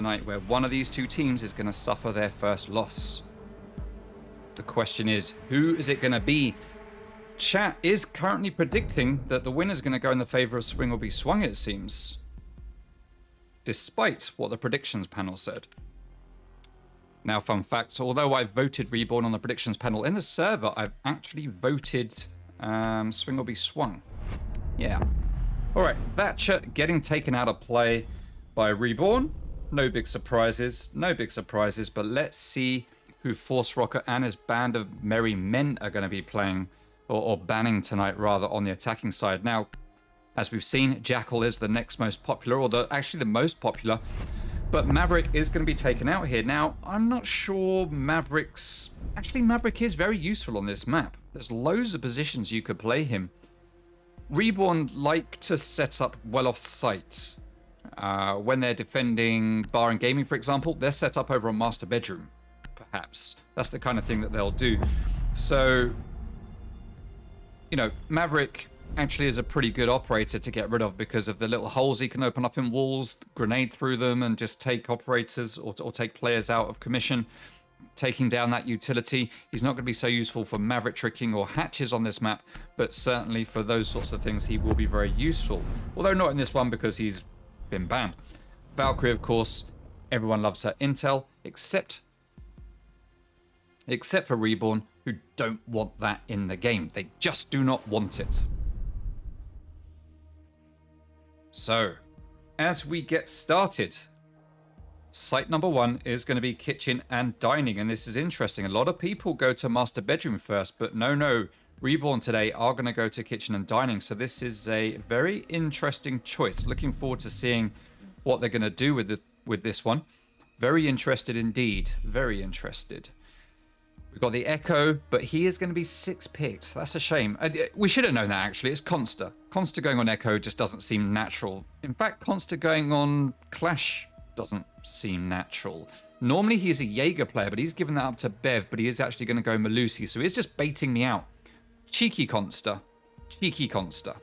tonight where one of these two teams is going to suffer their first loss. The question is, who is it going to be? Chat is currently predicting that the winner is going to go in the favor of Swing or be Swung, it seems. Despite what the predictions panel said. Now, fun fact, although I voted Reborn on the predictions panel in the server, I've actually voted Swing or be Swung. Yeah. All right, Thatcher getting taken out of play by Reborn. No big surprises, but let's see who Force Rocker and his band of merry men are going to be playing, or banning tonight, rather, on the attacking side. Now, as we've seen, Jackal is the next most popular, or actually the most popular, but Maverick is going to be taken out here. Now, I'm not sure Maverick is very useful on this map. There's loads of positions you could play him. Reborn like to set up well off site. When they're defending bar and gaming, for example, they're set up over a master bedroom, perhaps. That's the kind of thing that they'll do. So, you know, Maverick actually is a pretty good operator to get rid of because of the little holes he can open up in walls, grenade through them, and just take operators or take players out of commission, taking down that utility. He's not going to be so useful for Maverick tricking or hatches on this map, but certainly for those sorts of things he will be very useful. Although not in this one because he's been banned. Valkyrie, of course, everyone loves her intel, except for Reborn, who don't want that in the game. They just do not want it. So, as we get started, site number 1 is going to be kitchen and dining, and this is interesting. A lot of people go to master bedroom first, but no, Reborn today are going to go to kitchen and dining, so this is a very interesting choice. Looking forward to seeing what they're going to do with this one. Very interested indeed, very interested. We've got the Echo, but he is going to be 6 picks. That's a shame. We should have known that, actually. It's Consta. Consta going on Echo just doesn't seem natural. In fact, Consta going on Clash doesn't seem natural. Normally, he's a Jaeger player, but he's given that up to Bev, but he is actually going to go Malusi, so he's just baiting me out. Cheeky Consta. Cheeky Consta.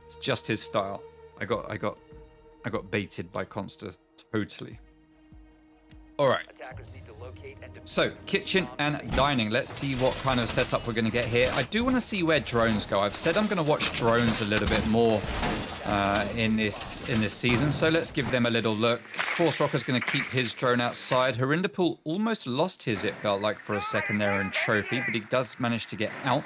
It's just his style. I got baited by Consta totally. All right. So, kitchen and dining. Let's see what kind of setup we're going to get here. I do want to see where drones go. I've said I'm going to watch drones a little bit more in this season, so let's give them a little look. Force Rocker's going to keep his drone outside. Herindapool almost lost his, it felt like, for a second there in Trophy, but he does manage to get out.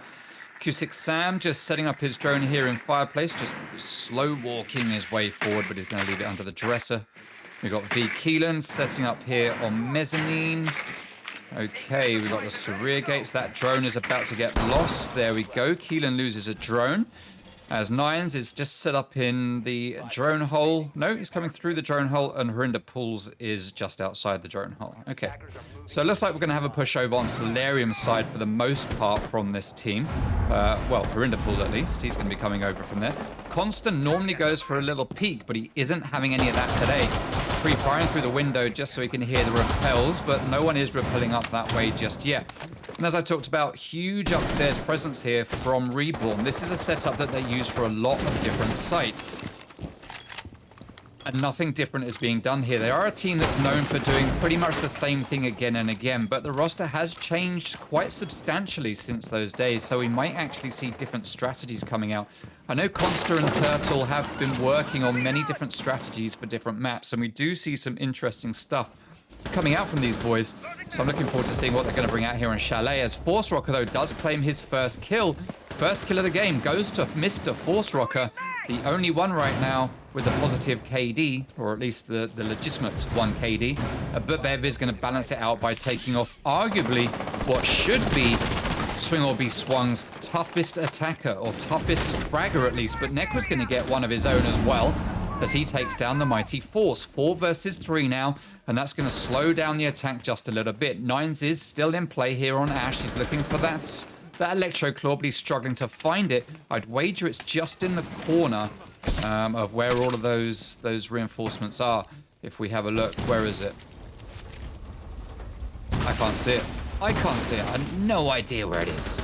Q6 Sam just setting up his drone here in Fireplace, just slow walking his way forward, but he's going to leave it under the dresser. We've got V. Keelan setting up here on Mezzanine. Okay, we've got the Sarir Gates. That drone is about to get lost. There we go. Keelan loses a drone. As Nines is just set up in the drone hole. No, he's coming through the drone hole, and Herinda Pools is just outside the drone hole. Okay, so it looks like we're going to have a pushover on Solarium's side for the most part from this team. Well, Herinda Pool at least. He's going to be coming over from there. Constant normally goes for a little peek, but he isn't having any of that today. Pre-firing through the window just so he can hear the rappels, but no one is rappelling up that way just yet. And as I talked about, huge upstairs presence here from Reborn. This is a setup that they use for a lot of different sites. And nothing different is being done here. They are a team that's known for doing pretty much the same thing again and again, but the roster has changed quite substantially since those days, so we might actually see different strategies coming out. I know Consta and Turtle have been working on many different strategies for different maps, and we do see some interesting stuff coming out from these boys. So I'm looking forward to seeing what they're going to bring out here on Chalet, as Force Rocker, though, does claim his first kill. First kill of the game goes to Mr. Force Rocker, the only one right now with a positive KD, or at least the legitimate 1 KD. But Bev is going to balance it out by taking off arguably what should be Swing or be Swung's toughest attacker, or toughest fragger at least, but Necro's going to get one of his own as well, as he takes down the mighty Force. 4 versus 3 now, and that's going to slow down the attack just a little bit. Nines is still in play here on Ash. He's looking for that Electro Claw, but he's struggling to find it. I'd wager it's just in the corner of where all of those reinforcements are. If we have a look, where is it? I can't see it. I can't see it. I have no idea where it is.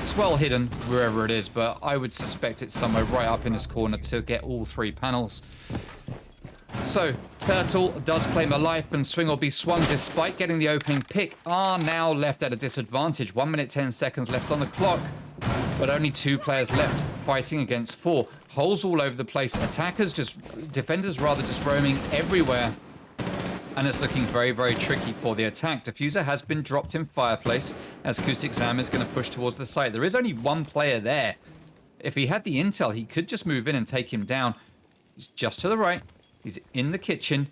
It's well hidden wherever it is, but I would suspect it's somewhere right up in this corner to get all 3 panels. So, Turtle does claim a life, and Swing will be swung despite getting the opening pick. Are now left at a disadvantage. 1 minute 10 seconds left on the clock, but only 2 players left fighting against 4. Holes all over the place. Defenders rather, just roaming everywhere. And it's looking very, very tricky for the attack. Diffuser has been dropped in Fireplace as Kusik is going to push towards the site. There is only 1 player there. If he had the intel, he could just move in and take him down. He's just to the right. He's in the kitchen.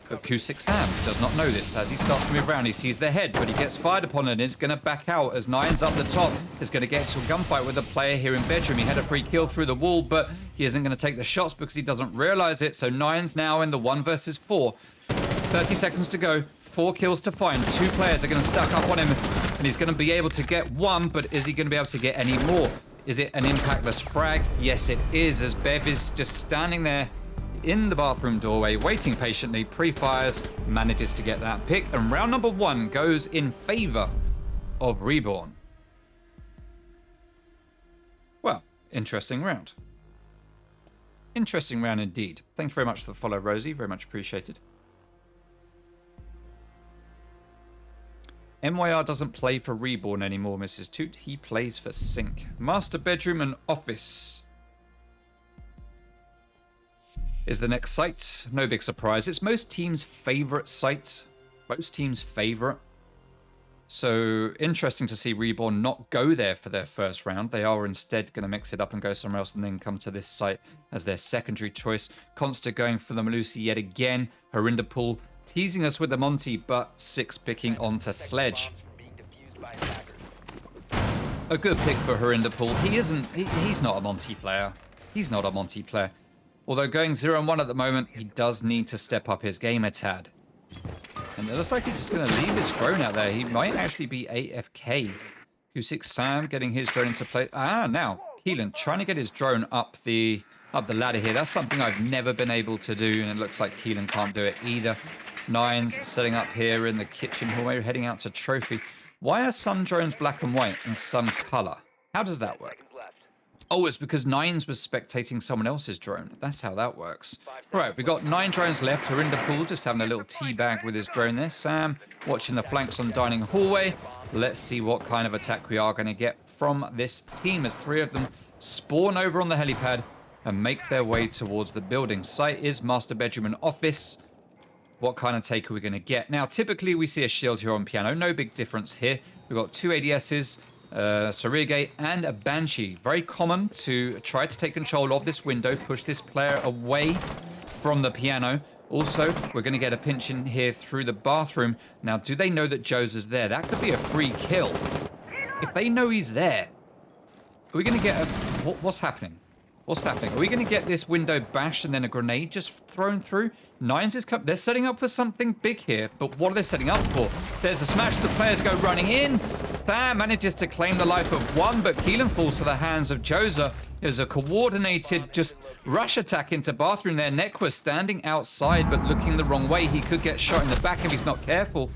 But Kusik Sam does not know this. As he starts to move around, he sees the head, but he gets fired upon and is going to back out as Nines up the top is going to get into a gunfight with a player here in bedroom. He had a free kill through the wall, but he isn't going to take the shots because he doesn't realize it. So Nines now in the 1 versus 4. 30 seconds to go. 4 kills to find. 2 players are going to stack up on him, and he's going to be able to get 1, but is he going to be able to get any more? Is it an impactless frag? Yes, it is, as Bev is just standing there in the bathroom doorway, waiting patiently, pre-fires, manages to get that pick, and round number 1 goes in favor of Reborn. Well, interesting round. Interesting round indeed. Thank you very much for the follow, Rosie. Very much appreciated. MYR doesn't play for Reborn anymore, Mrs. Toot. He plays for Sync. Master bedroom and office is the next site. No big surprise. It's most teams' favorite site. Most teams' favorite. So interesting to see Reborn not go there for their first round. They are instead going to mix it up and go somewhere else and then come to this site as their secondary choice. Consta going for the Malusi yet again. Harinderpool teasing us with the Monty, but 6 picking onto Sledge. A good pick for Harinderpool. He's not a Monty player. He's not a Monty player. Although going 0-1 at the moment, he does need to step up his game a tad. And it looks like he's just going to leave his drone out there. He might actually be AFK. Kusik Sam getting his drone into play. Now Keelan trying to get his drone up the ladder here. That's something I've never been able to do, and it looks like Keelan can't do it either. Nines setting up here in the kitchen hallway, heading out to Trophy. Why are some drones black and white and some color? How does that work? Oh, it's because Nines was spectating someone else's drone. That's how that works. Right, we got 9 drones left. Harinderpool just having a little teabag with his drone there. Sam watching the flanks on dining hallway. Let's see what kind of attack we are going to get from this team as 3 of them spawn over on the helipad and make their way towards the building. Site is master bedroom and office. What kind of take are we going to get? Now, typically we see a shield here on piano. No big difference here. We've got 2 ADSs. Sarige and a Banshee. Very common to try to take control of this window, push this player away from the piano. Also, we're going to get a pinch in here through the bathroom. Now, do they know that Joe's is there? That could be a free kill. If they know he's there, are we going to get a... What's happening? What's happening? Are we going to get this window bashed and then a grenade just thrown through? Nines is they're setting up for something big here, but what are they setting up for? There's a smash, the players go running in. Sam manages to claim the life of 1, but Keelan falls to the hands of Joza. There's a coordinated just rush attack into bathroom there. Nekwa standing outside, but looking the wrong way. He could get shot in the back if he's not careful.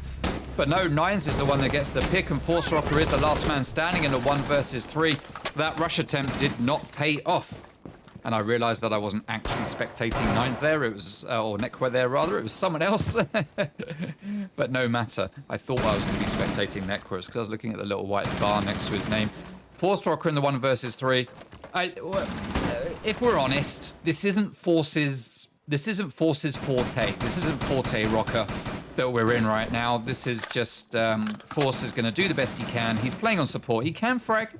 But no, Nines is the one that gets the pick, and Force Rocker is the last man standing in a 1 versus 3. That rush attempt did not pay off. And I realized that I wasn't actually spectating Nines there. It was, or Nekwa there rather. It was someone else. But no matter. I thought I was going to be spectating Nekwa because I was looking at the little white bar next to his name. Force Rocker in the 1 versus 3. If we're honest, this isn't Force's forte. This isn't Forte Rocker that we're in right now. This is just Force is going to do the best he can. He's playing on support. He can frag.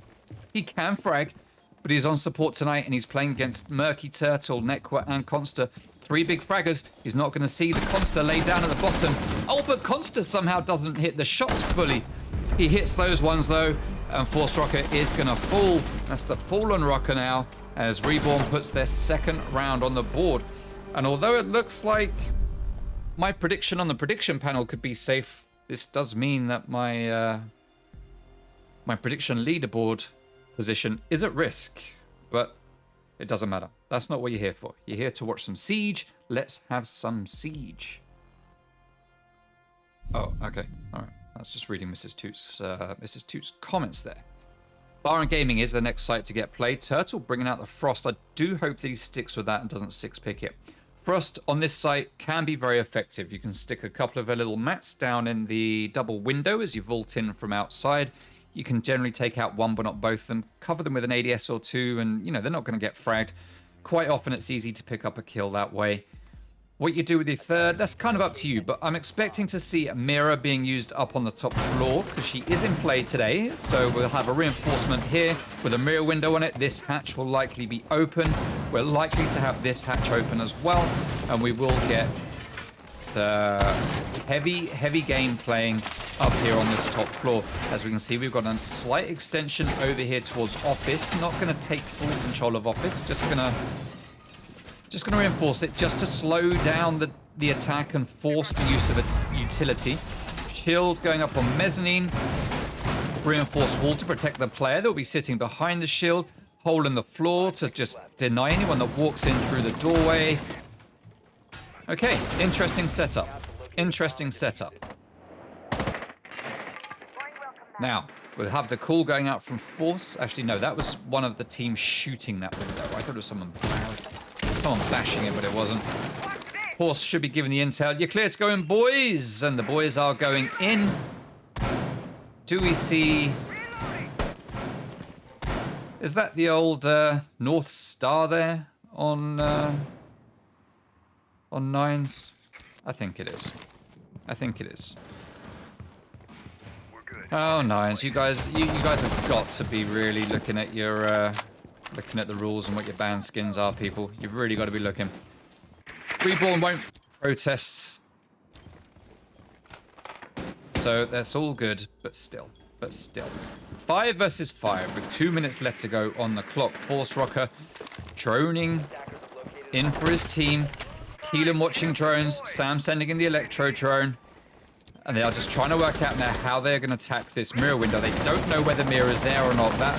But he's on support tonight, and he's playing against Murky Turtle, Nekwa, and Consta. 3 big fraggers. He's not going to see the Consta lay down at the bottom. Oh, but Consta somehow doesn't hit the shots fully. He hits those ones, though, and Force Rocker is going to fall. That's the fallen Rocker now, as Reborn puts their 2nd round on the board. And although it looks like my prediction on the prediction panel could be safe, this does mean that my prediction leaderboard position is at risk, but it doesn't matter. That's not what you're here for. You're here to watch some Siege. Let's have some Siege. Oh, okay. All right. I was just reading Mrs. Toot's comments there. Bar and Gaming is the next site to get played. Turtle bringing out the Frost. I do hope that he sticks with that and doesn't six-pick it. Frost on this site can be very effective. You can stick a couple of little mats down in the double window as you vault in from outside. You can generally take out one but not both of them. Cover them with an ADS or two and, you know, they're not going to get fragged. Quite often it's easy to pick up a kill that way. What you do with your third, that's kind of up to you, but I'm expecting to see Mira being used up on the top floor because she is in play today. So we'll have a reinforcement here with a mirror window on it. This hatch will likely be open. We're likely to have this hatch open as well, and we will get heavy game playing up here on this top floor. As we can see, we've got a slight extension over here towards office. Not going to take full control of office, just going to reinforce it just to slow down the attack and force the use of its utility. Shield going up on mezzanine. Reinforced wall to protect the player that will be sitting behind the shield. Hole in the floor to just deny anyone that walks in through the doorway. Okay, interesting setup. Interesting setup. Now, we'll have the call going out from Force. Actually, no, that was one of the teams shooting that window. I thought it was someone bashing it, but it wasn't. Horse should be given the intel. You're clear to go in, boys. And the boys are going in. Do we see... Is that the old North Star there on Nines? I think it is. I think it is. Oh, Nines, you guys have got to be really looking at your looking at the rules and what your band skins are, people. You've really got to be looking. Reborn won't protest, so that's all good. But still. 5 versus 5 with 2 minutes left to go on the clock. Force Rocker droning in for his team. Keelan watching drones. Sam sending in the Electro drone. And they are just trying to work out now how they're going to attack this mirror window. They don't know whether mirror is there or not. That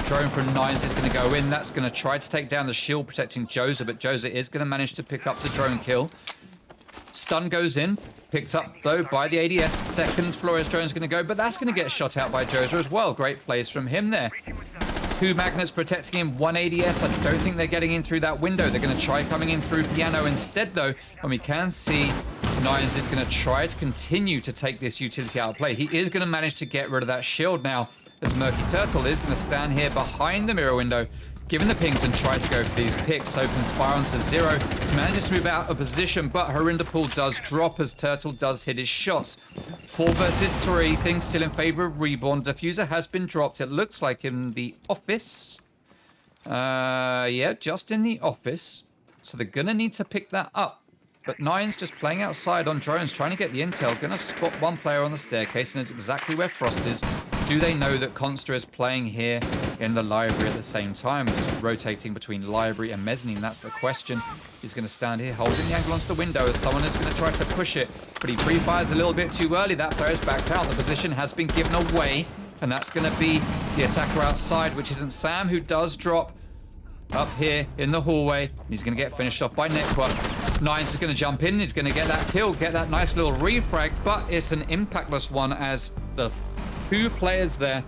drone from Nines is going to go in. That's going to try to take down the shield protecting Joza, but Joza is going to manage to pick up the drone kill. Stun goes in. Picked up, though, by the ADS. Second Flores drone is going to go, but that's going to get shot out by Joza as well. Great plays from him there. 2 magnets protecting him, 1 ADS. I don't think they're getting in through that window. They're going to try coming in through piano instead, though. And we can see Nines is going to try to continue to take this utility out of play. He is going to manage to get rid of that shield now, as Murky Turtle is going to stand here behind the mirror window, giving the pings and try to go for these picks. Opens fire onto Zero. Manages to move out of position, but Harinder Pool does drop as Turtle does hit his shots. 4 versus 3. Things still in favor of Reborn. Diffuser has been dropped. It looks like in the office. Yeah, just in the office. So they're going to need to pick that up. But Nine's just playing outside on drones, trying to get the intel. Going to spot one player on the staircase, and it's exactly where Frost is. Do they know that Consta is playing here in the library at the same time? Just rotating between library and mezzanine, that's the question. He's going to stand here holding the angle onto the window as someone is going to try to push it. But he pre-fires a little bit too early. That player's backed out. The position has been given away. And that's going to be the attacker outside, which isn't Sam, who does drop up here in the hallway. He's going to get finished off by Network. Nines is going to jump in. He's going to get that kill, get that nice little refrag, but it's an impactless one as the 2 players there.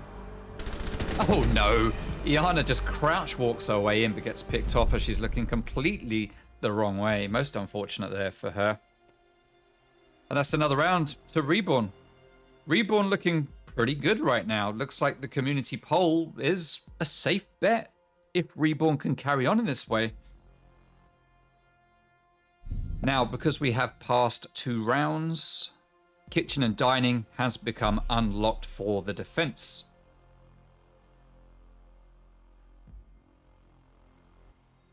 Oh no. Iana just crouch walks her way in but gets picked off as she's looking completely the wrong way. Most unfortunate there for her. And that's another round to Reborn. Reborn looking pretty good right now. Looks like the community poll is a safe bet if Reborn can carry on in this way. Now, because we have passed 2 rounds, kitchen and dining has become unlocked for the defense.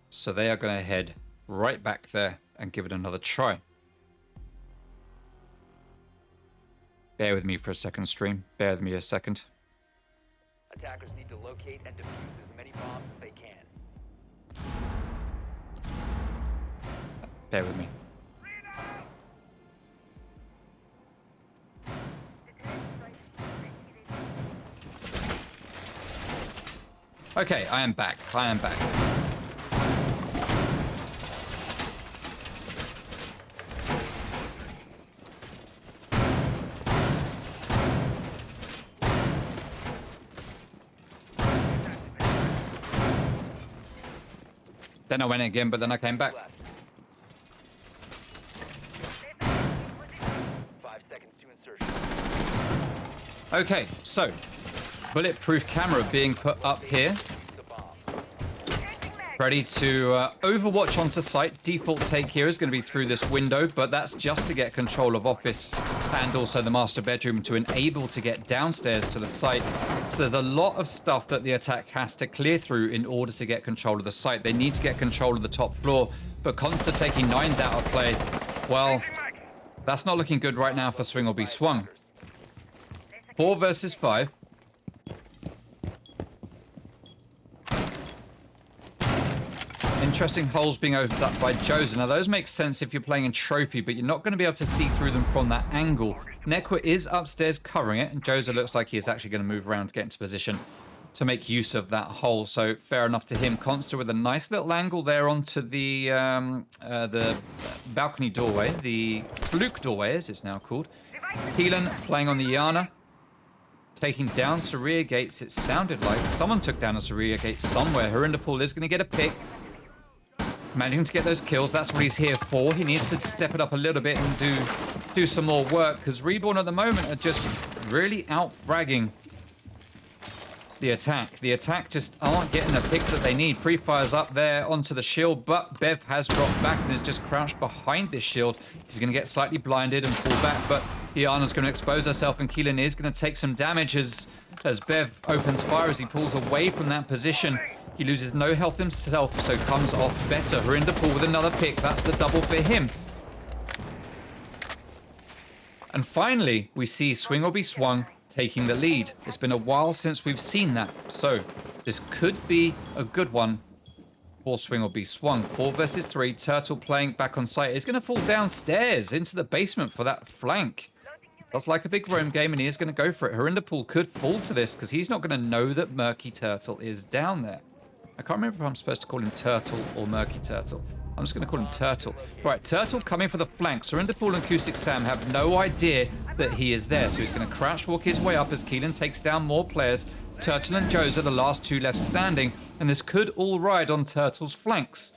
So they are going to head right back there and give it another try. Bear with me for a second, stream. Bear with me a second. Attackers need to locate and defuse as many bombs as they can. Bear with me. Okay, I am back. I am back. Then I went again, but then I came back. Left. 5 seconds to insertion. Okay, so bulletproof camera being put up here. The bomb. Ready to overwatch onto site. Default take here is going to be through this window, but that's just to get control of office and also the master bedroom to enable to get downstairs to the site. So there's a lot of stuff that the attack has to clear through in order to get control of the site. They need to get control of the top floor, but Consta taking 9s out of play, well, that's not looking good right now for Swing or Be Swung. 4 versus 5. Interesting holes being opened up by Joza. Now, those make sense if you're playing in Trophy, but you're not going to be able to see through them from that angle. Nekwa is upstairs covering it, and Joza looks like he is actually going to move around to get into position to make use of that hole. So, fair enough to him. Consta with a nice little angle there onto the balcony doorway, the fluke doorway, as it's now called. Keelan playing on the Yana, taking down Saria Gates. It sounded like someone took down a Saria Gate somewhere. Herinderpool is going to get a pick. Managing to get those kills, that's what he's here for. He needs to step it up a little bit and do some more work, because Reborn at the moment are just really out-bragging the attack. The attack just aren't getting the picks that they need. Pre-fire's up there onto the shield, but Bev has dropped back and is just crouched behind this shield. He's going to get slightly blinded and pull back, but Iana's going to expose herself, and Keelan is going to take some damage as Bev opens fire as he pulls away from that position. He loses no health himself, so comes off better. Herinderpool with another pick. That's the double for him. And finally, we see Swing or Be Swung taking the lead. It's been a while since we've seen that, so this could be a good one for Swing or Be Swung. 4 versus 3. Turtle playing back on site. Is going to fall downstairs into the basement for that flank. Does like a big roam game, and he is going to go for it. Herinderpool could fall to this because he's not going to know that Murky Turtle is down there. I can't remember if I'm supposed to call him Turtle or Murky Turtle. I'm just going to call him Turtle. Right, Turtle coming for the flank. Herinderpool and Cusick Sam have no idea that he is there, so he's going to crouch walk his way up as Keelan takes down more players. Turtle and Joza are the last 2 left standing, and this could all ride on Turtle's flanks.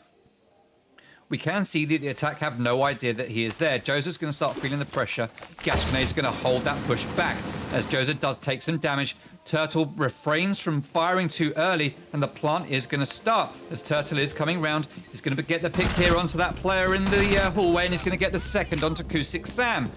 We can see that the attack have no idea that he is there. Joza's going to start feeling the pressure. Gascoigne's going to hold that push back as Joza does take some damage. Turtle refrains from firing too early, and the plant is going to start as Turtle is coming round. He's going to get the pick here onto that player in the hallway, and he's going to get the second onto Cusick Sam.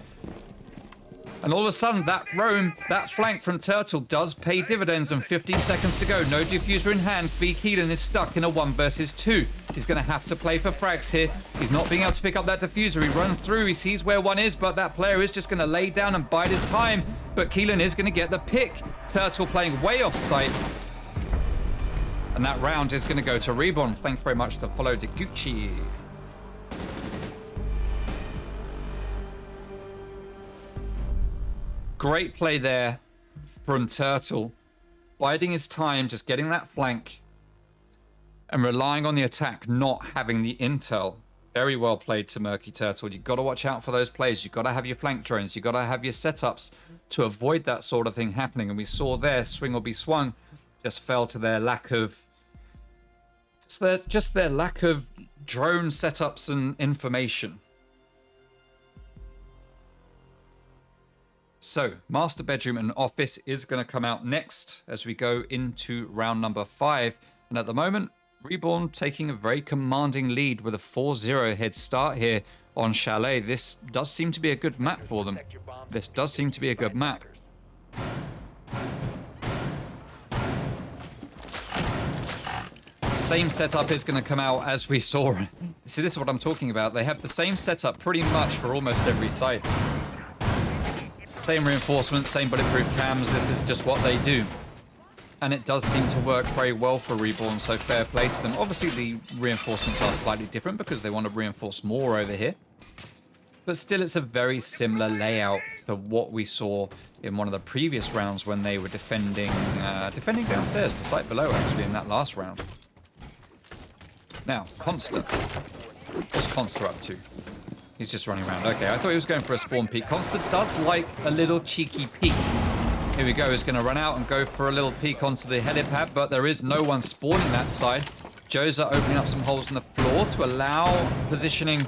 And all of a sudden, that roam, that flank from Turtle does pay dividends, and 15 seconds to go. No diffuser in hand. B. Keelan is stuck in a 1 versus 2. He's going to have to play for frags here. He's not being able to pick up that diffuser. He runs through. He sees where one is, but that player is just going to lay down and bide his time. But Keelan is going to get the pick. Turtle playing way off site. And that round is going to go to Reborn. Thanks very much to follow Deguchi. Great play there from Turtle. Biding his time, just getting that flank and relying on the attack, not having the intel. Very well played to Murky Turtle. You've got to watch out for those plays. You've got to have your flank drones. You've got to have your setups to avoid that sort of thing happening. And we saw there, Swing or Be Swung just fell to their lack of... just their lack of drone setups and information. So, Master Bedroom and Office is going to come out next as we go into round number 5. And at the moment, Reborn taking a very commanding lead with a 4-0 head start here on Chalet. This does seem to be a good map for them. This does seem to be a good map. Same setup is going to come out as we saw. See, this is what I'm talking about. They have the same setup pretty much for almost every site. Same reinforcements, same bulletproof cams. This is just what they do. And it does seem to work very well for Reborn, so fair play to them. Obviously, the reinforcements are slightly different because they want to reinforce more over here. But still, it's a very similar layout to what we saw in one of the previous rounds when they were defending downstairs, the site below, actually, in that last round. Now, Consta. What's Consta up to? He's just running around. Okay, I thought he was going for a spawn peek. Consta does like a little cheeky peek. Here we go. He's going to run out and go for a little peek onto the helipad, but there is no one spawning that side. Joza opening up some holes in the floor to allow positioning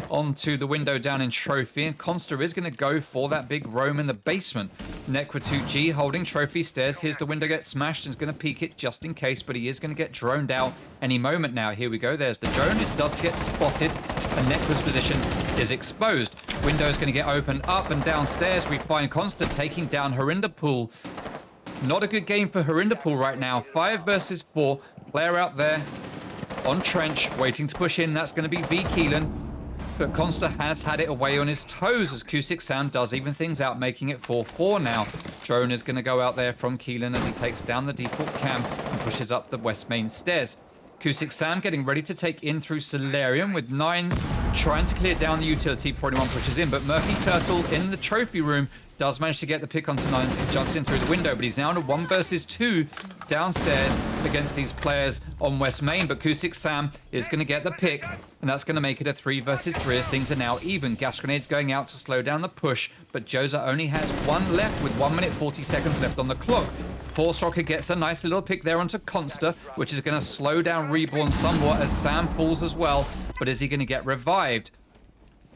onto the window down in Trophy, and Consta is going to go for that big roam in the basement. Nekwa2G holding Trophy stairs. Here's the window get smashed and is going to peek it just in case, but he is going to get droned out any moment now. Here we go. There's the drone. It does get spotted, and Nekwa's position is exposed. Window is going to get opened up and downstairs. We find Consta taking down Harinderpool. Not a good game for Harinderpool right now. 5 versus 4. Player out there on Trench, waiting to push in. That's going to be V Keelan. But Consta has had it away on his toes as Kusik Sam does even things out, making it 4-4 now. Drone is going to go out there from Keelan as he takes down the default cam and pushes up the west main stairs. Kusik Sam getting ready to take in through Solarium with Nines trying to clear down the utility before anyone pushes in. But Murky Turtle in the trophy room does manage to get the pick onto Nines. He jumps in through the window, but he's now in a 1 versus 2 downstairs against these players on West Main. But Kusik Sam is going to get the pick, and that's going to make it a 3 versus 3 as things are now even. Gas grenades going out to slow down the push, but Joza only has 1 left with 1 minute 40 seconds left on the clock. Force Rocker gets a nice little pick there onto Consta, which is going to slow down Reborn somewhat as Sam falls as well. But is he going to get revived?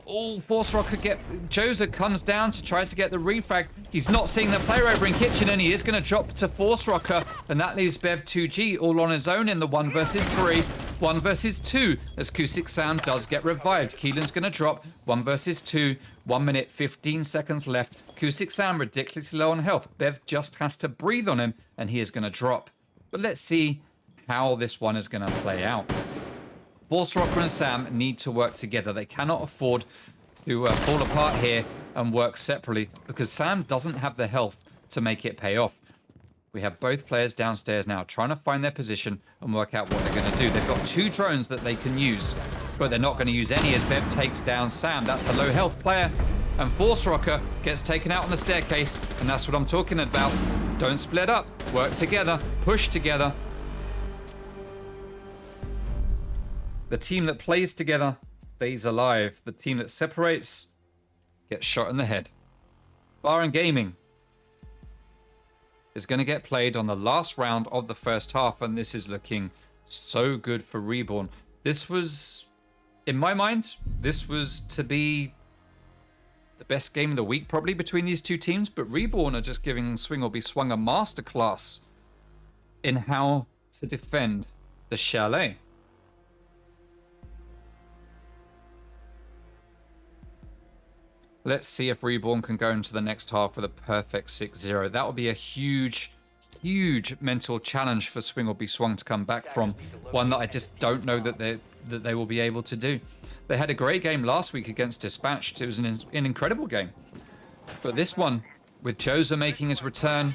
Oh, Force Rocker Joza comes down to try to get the refrag. He's not seeing the player over in Kitchen, and he is going to drop to Force Rocker, and that leaves Bev2G all on his own in the 1 versus 3, 1 versus 2, as Kusik Sam does get revived. Keelan's going to drop 1 versus 2, 1 minute 15 seconds left. Kusik Sam ridiculously low on health. Bev just has to breathe on him, and he is going to drop. But let's see how this one is going to play out. Force Rocker and Sam need to work together. They cannot afford to fall apart here and work separately because Sam doesn't have the health to make it pay off. We have both players downstairs now trying to find their position and work out what they're going to do. They've got 2 drones that they can use, but they're not going to use any as Bev takes down Sam. That's the low health player. And Force Rocker gets taken out on the staircase, and that's what I'm talking about. Don't split up. Work together. Push together. The team that plays together stays alive. The team that separates gets shot in the head. Bar and Gaming is going to get played on the last round of the first half, and this is looking so good for Reborn. This was, in my mind, this was to be the best game of the week probably between these two teams, but Reborn are just giving Swing or Be Swung a masterclass in how to defend the chalet. Let's see if Reborn can go into the next half with a perfect 6-0. That would be a huge, huge mental challenge for Swing or Be Swung to come back from. One that I just don't know that they will be able to do. They had a great game last week against Dispatched. It was an incredible game. But this one, with Joza making his return.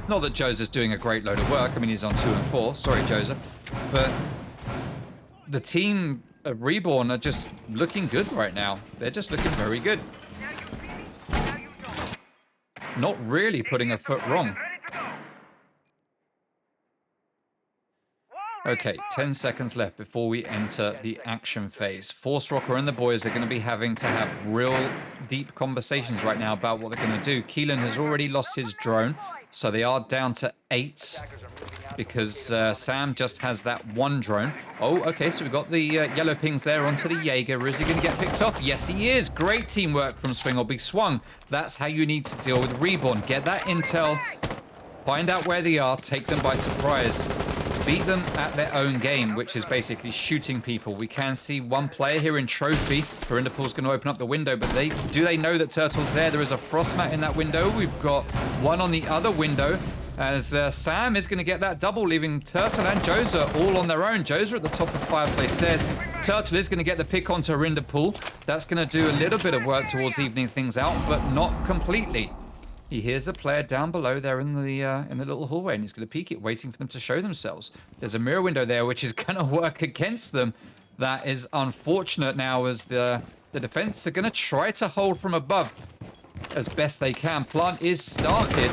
Not that Joza's doing a great load of work. I mean, he's on 2 and 4. Sorry, Joza. But the team of Reborn are just looking good right now. They're just looking very good. Not really putting a foot wrong. Okay, 10 seconds left before we enter the action phase. Force Rocker and the boys are going to be having to have real deep conversations right now about what they're going to do. Keelan has already lost his drone, so they are down to 8 because Sam just has that 1 drone. Oh, okay, so we've got the yellow pings there onto the Jaeger. Is he going to get picked off? Yes, he is. Great teamwork from Swing or Be Swung. That's how you need to deal with Reborn. Get that intel, find out where they are, take them by surprise. Beat them at their own game, which is basically shooting people. We can see one player here in Trophy. Harinderpool's going to open up the window, but do they know that Turtle's there? There is a frost mat in that window. We've got one on the other window as Sam is going to get that double, leaving Turtle and Joza all on their own. Joza at the top of Fireplace Stairs. Turtle is going to get the pick onto Harinderpool. That's going to do a little bit of work towards evening things out, but not completely. He hears a player down below there in the little hallway, and he's going to peek it, waiting for them to show themselves. There's a mirror window there, which is going to work against them. That is unfortunate now, as the defense are going to try to hold from above as best they can. Plant is started.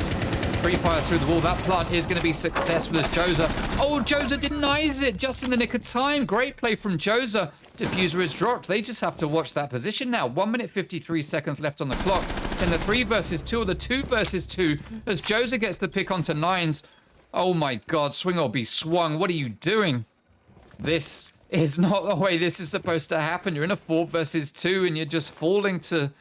Free fire through the wall. That plant is going to be successful as Joza. Oh, Joza denies it just in the nick of time. Great play from Joza. Diffuser is dropped. They just have to watch that position now. 1 minute 53 seconds left on the clock. In the 3 versus 2 or the 2 versus 2 as Joza gets the pick onto Nines. Oh my God, swing or be swung. What are you doing? This is not the way this is supposed to happen. You're in a 4 versus 2 and you're just falling to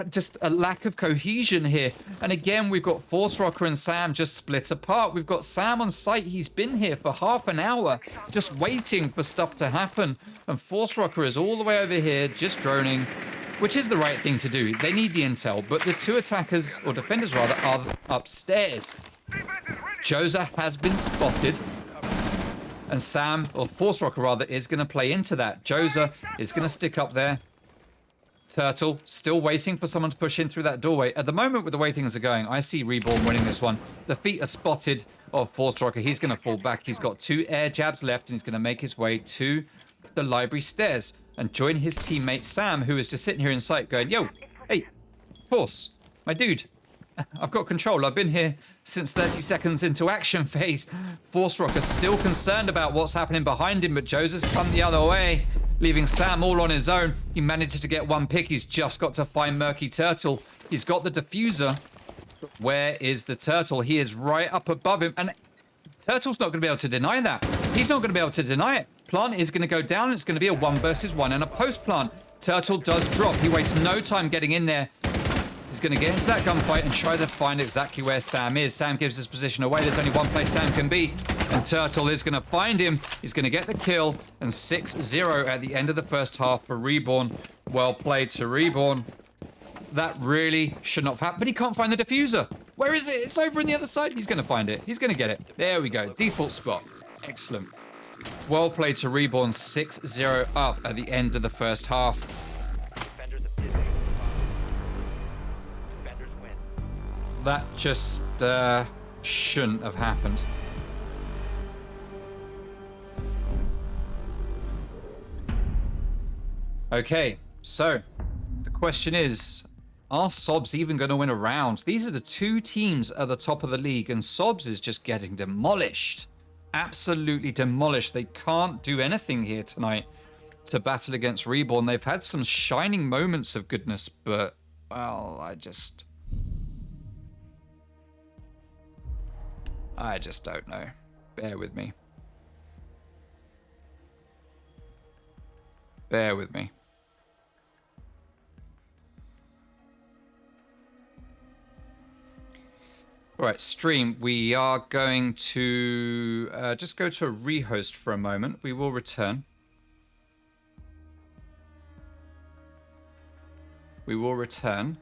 just a lack of cohesion here. And again, we've got Force Rocker and Sam just split apart. We've got Sam on site. He's been here for half an hour just waiting for stuff to happen. And Force Rocker is all the way over here just droning, which is the right thing to do. They need the intel, but the 2 attackers, or defenders rather, are upstairs. Joza has been spotted. And Sam, or Force Rocker rather, is going to play into that. Joza is going to stick up there. Turtle still waiting for someone to push in through that doorway. At the moment, with the way things are going, I see Reborn winning this one. The feet are spotted of Force Rocker. He's going to fall back. He's got 2 air jabs left, and he's going to make his way to the library stairs and join his teammate Sam, who is just sitting here in sight going, yo, hey, Force, my dude. I've got control. I've been here since 30 seconds into action phase. Force Rocker still concerned about what's happening behind him, but Joseph's come the other way, leaving Sam all on his own. He managed to get 1 pick. He's just got to find Murky Turtle. He's got the diffuser. Where is the Turtle? He is right up above him, and Turtle's not going to be able to deny that. He's not going to be able to deny it. Plant is going to go down. It's going to be a 1 versus 1 and a post plant. Turtle does drop. He wastes no time getting in there. He's going to get into that gunfight and try to find exactly where Sam is. Sam gives his position away. There's only one place Sam can be. And Turtle is going to find him. He's going to get the kill. And 6-0 at the end of the first half for Reborn. Well played to Reborn. That really should not have happened. But he can't find the diffuser. Where is it? It's over on the other side. He's going to find it. He's going to get it. There we go. Default spot. Excellent. Well played to Reborn. 6-0 up at the end of the first half. That just shouldn't have happened. Okay, so the question is, are Sobs even going to win a round? These are the 2 teams at the top of the league, and Sobs is just getting demolished. Absolutely demolished. They can't do anything here tonight to battle against Reborn. They've had some shining moments of goodness, but, well, I just don't know. Bear with me. Bear with me. All right, stream. We are going to just go to a rehost for a moment. We will return. We will return.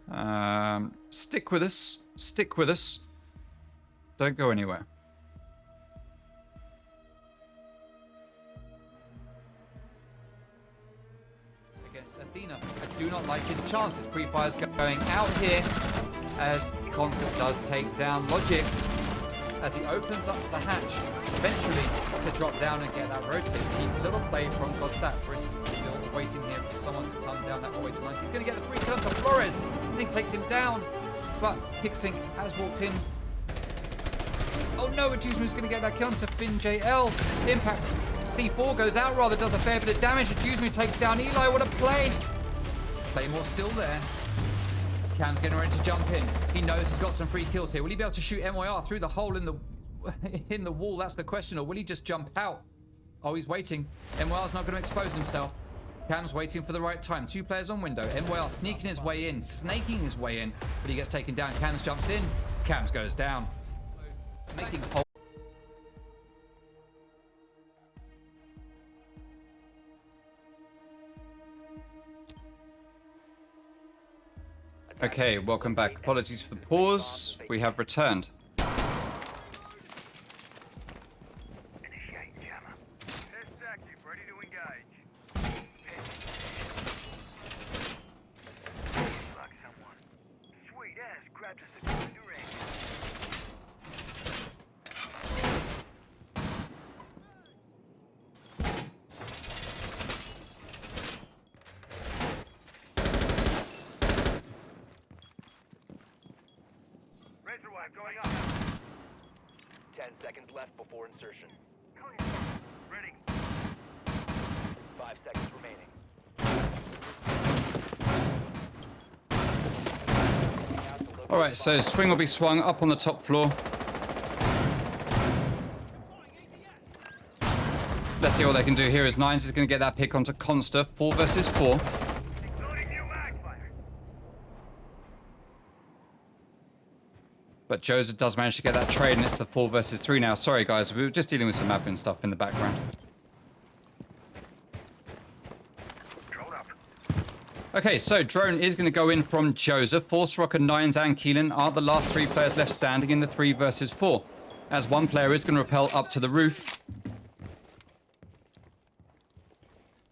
Stick with us. Stick with us. Don't go anywhere. Against Athena, I do not like his chances. Pre-fire's going out here as Concept does take down Logic as he opens up the hatch eventually to drop down and get that rotate. Cheeky little play from Godsat. Brisk still waiting here for someone to come down that hallway to 90. He's going to get the free kill onto Flores and he takes him down, but Pixink has walked in. Oh no, Adjusmu's going to get that kill onto Finn JL. Impact. C4 goes out rather, does a fair bit of damage. Adjusmu takes down Eli. What a play. Claymore still there. Cam's getting ready to jump in. He knows he's got some free kills here. Will he be able to shoot MYR through the hole in the wall? That's the question. Or will he just jump out? Oh, he's waiting. MYR's not going to expose himself. Cam's waiting for the right time. 2 players on window. MYR sneaking his way in, snaking his way in, but he gets taken down. Cams jumps in. Cams goes down. Making hole. Okay, welcome back. Apologies for the pause. We have returned. Initiate jammer. Test active, ready to engage. Like someone. Sweet ass grabbed us a good direction. Going up. 10 seconds left before insertion. Ready. 5 seconds remaining. All right, so Swing will be swung up on the top floor. Let's see what they can do here as Nines is going to get that pick onto Consta. 4 versus 4. Loading new mag fire. But Joseph does manage to get that trade, and it's the 4 versus 3 now. Sorry, guys. We were just dealing with some admin stuff in the background. Drone up. Okay, so drone is going to go in from Joseph. Force Rocker, Nines, and Keelan are the last 3 players left standing in the 3 versus 4. As one player is going to rappel up to the roof.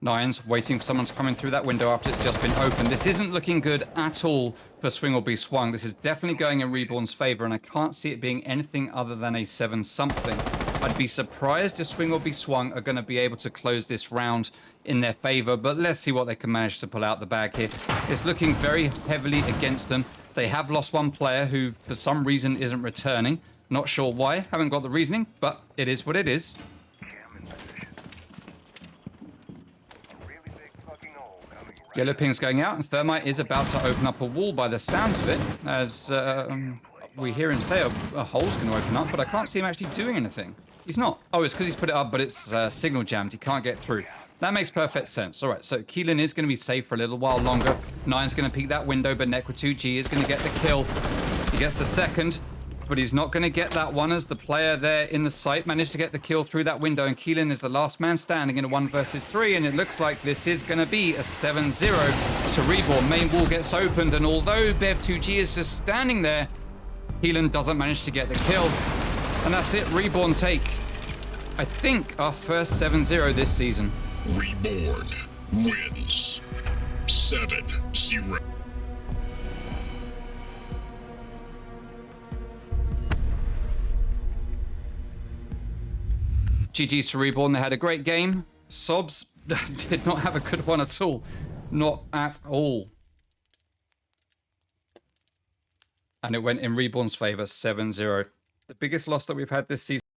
Nines waiting for someone to come in through that window after it's just been opened. This isn't looking good at all for Swing or Be Swung. This is definitely going in Reborn's favor, and I can't see it being anything other than a 7-something. I'd be surprised if Swing or Be Swung are going to be able to close this round in their favor, but let's see what they can manage to pull out the bag here. It's looking very heavily against them. They have lost one player who, for some reason, isn't returning. Not sure why. Haven't got the reasoning, but it is what it is. Cam in position. Really big fucking hole coming right. Yellow ping's going out, and Thermite is about to open up a wall by the sounds of it, as we hear him say a hole's going to open up, but I can't see him actually doing anything. He's not. Oh, it's because he's put it up, but it's signal jammed. He can't get through. That makes perfect sense. All right, so Keelan is going to be safe for a little while longer. Nine's going to peek that window, but Nekra2G is going to get the kill. He gets the second, but he's not going to get that one as the player there in the site managed to get the kill through that window, and Keelan is the last man standing in a 1 versus 3, and it looks like this is going to be a 7-0 to Reborn. Main wall gets opened, and although Bev2G is just standing there, Keelan doesn't manage to get the kill. And that's it, Reborn take, I think, our first 7-0 this season. Reborn wins 7-0. GG's to Reborn. They had a great game. Sobs did not have a good one at all. Not at all. And it went in Reborn's favor, 7-0. The biggest loss that we've had this season